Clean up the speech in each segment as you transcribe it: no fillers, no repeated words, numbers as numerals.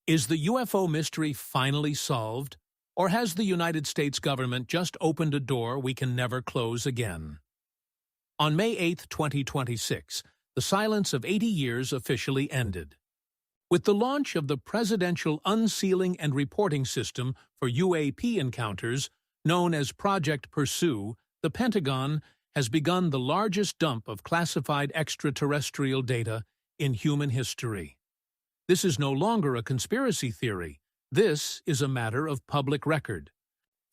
Is the UFO mystery finally solved, or has the United States government just opened a door we can never close again? On May 8, 2026, the silence of 80 years officially ended. With the launch of the Presidential Unsealing and Reporting System for UAP encounters, known as Project Pursue, the Pentagon has begun the largest dump of classified extraterrestrial data in human history. This is no longer a conspiracy theory. This is a matter of public record.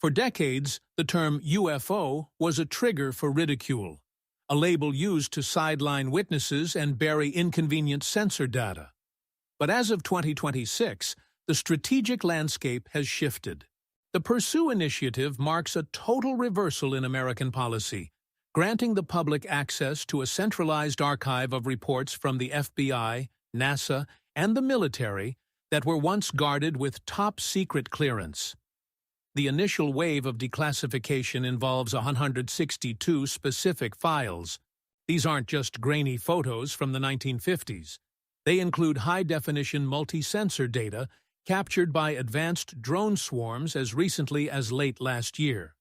For decades, the term UFO was a trigger for ridicule, a label used to sideline witnesses and bury inconvenient sensor data. But as of 2026, the strategic landscape has shifted. The Pursue initiative marks a total reversal in American policy, granting the public access to a centralized archive of reports from the FBI, NASA, and the military that were once guarded with top-secret clearance. The initial wave of declassification involves 162 specific files. These aren't just grainy photos from the 1950s. They include high-definition multi-sensor data captured by advanced drone swarms as recently as late last year.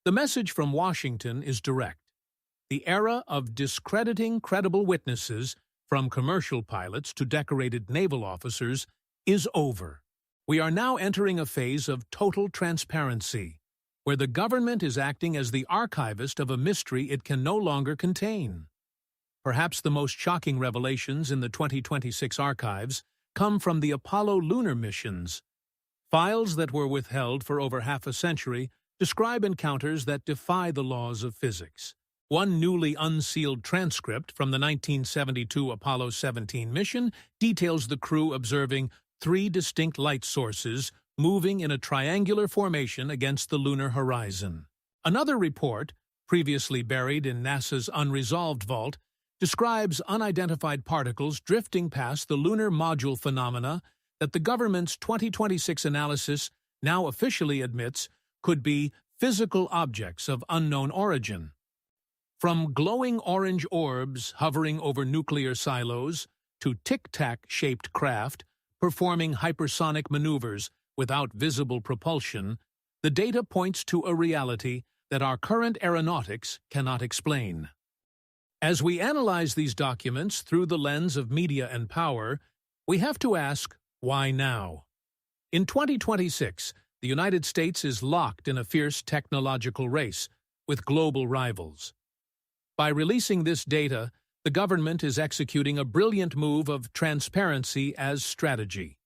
The message from Washington is direct. The era of discrediting credible witnesses, from commercial pilots to decorated naval officers, is over. We are now entering a phase of total transparency, where the government is acting as the archivist of a mystery it can no longer contain. Perhaps the most shocking revelations in the 2026 archives come from the Apollo lunar missions. Files that were withheld for over half a century describe encounters that defy the laws of physics. One newly unsealed transcript from the 1972 Apollo 17 mission details the crew observing 3 distinct light sources moving in a triangular formation against the lunar horizon. Another report, previously buried in NASA's unresolved vault, describes unidentified particles drifting past the lunar module phenomena that the government's 2026 analysis now officially admits could be physical objects of unknown origin. From glowing orange orbs hovering over nuclear silos to tic-tac-shaped craft performing hypersonic maneuvers without visible propulsion, the data points to a reality that our current aeronautics cannot explain. As we analyze these documents through the lens of media and power, we have to ask, why now? In 2026, the United States is locked in a fierce technological race with global rivals. By releasing this data, the government is executing a brilliant move of transparency as strategy.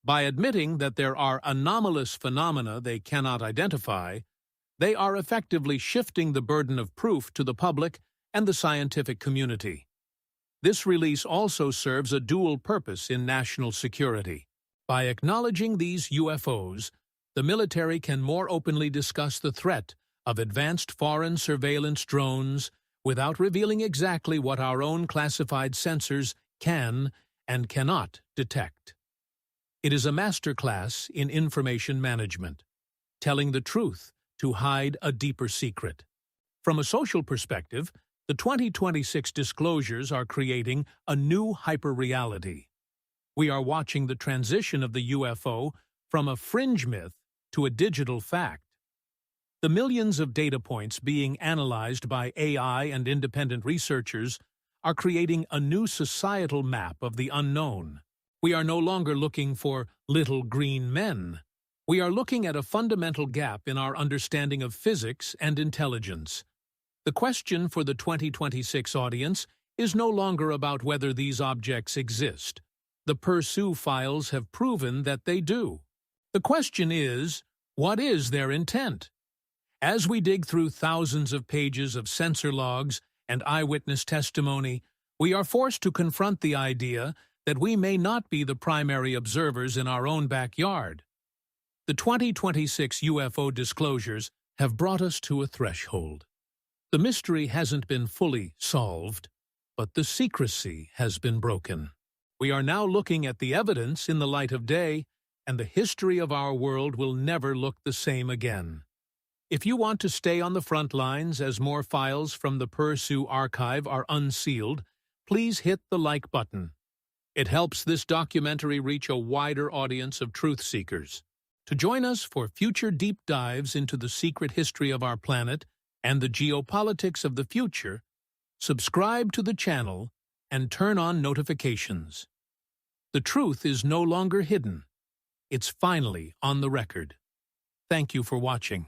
By admitting that there are anomalous phenomena they cannot identify, they are effectively shifting the burden of proof to the public and the scientific community. This release also serves a dual purpose in national security. By acknowledging these UFOs, the military can more openly discuss the threat of advanced foreign surveillance drones without revealing exactly what our own classified sensors can and cannot detect. It is a masterclass in information management, telling the truth to hide a deeper secret. From a social perspective, the 2026 disclosures are creating a new hyperreality. We are watching the transition of the UFO from a fringe myth to a digital fact. The millions of data points being analyzed by AI and independent researchers are creating a new societal map of the unknown. We are no longer looking for little green men. We are looking at a fundamental gap in our understanding of physics and intelligence. The question for the 2026 audience is no longer about whether these objects exist. The Pursue files have proven that they do. The question is, what is their intent? As we dig through thousands of pages of sensor logs and eyewitness testimony, we are forced to confront the idea that we may not be the primary observers in our own backyard. The 2026 UFO disclosures have brought us to a threshold. The mystery hasn't been fully solved, but the secrecy has been broken. We are now looking at the evidence in the light of day, and the history of our world will never look the same again. If you want to stay on the front lines as more files from the Pursue archive are unsealed, please hit the like button. It helps this documentary reach a wider audience of truth seekers. To join us for future deep dives into the secret history of our planet and the geopolitics of the future, subscribe to the channel and turn on notifications. The truth is no longer hidden. It's finally on the record. Thank you for watching.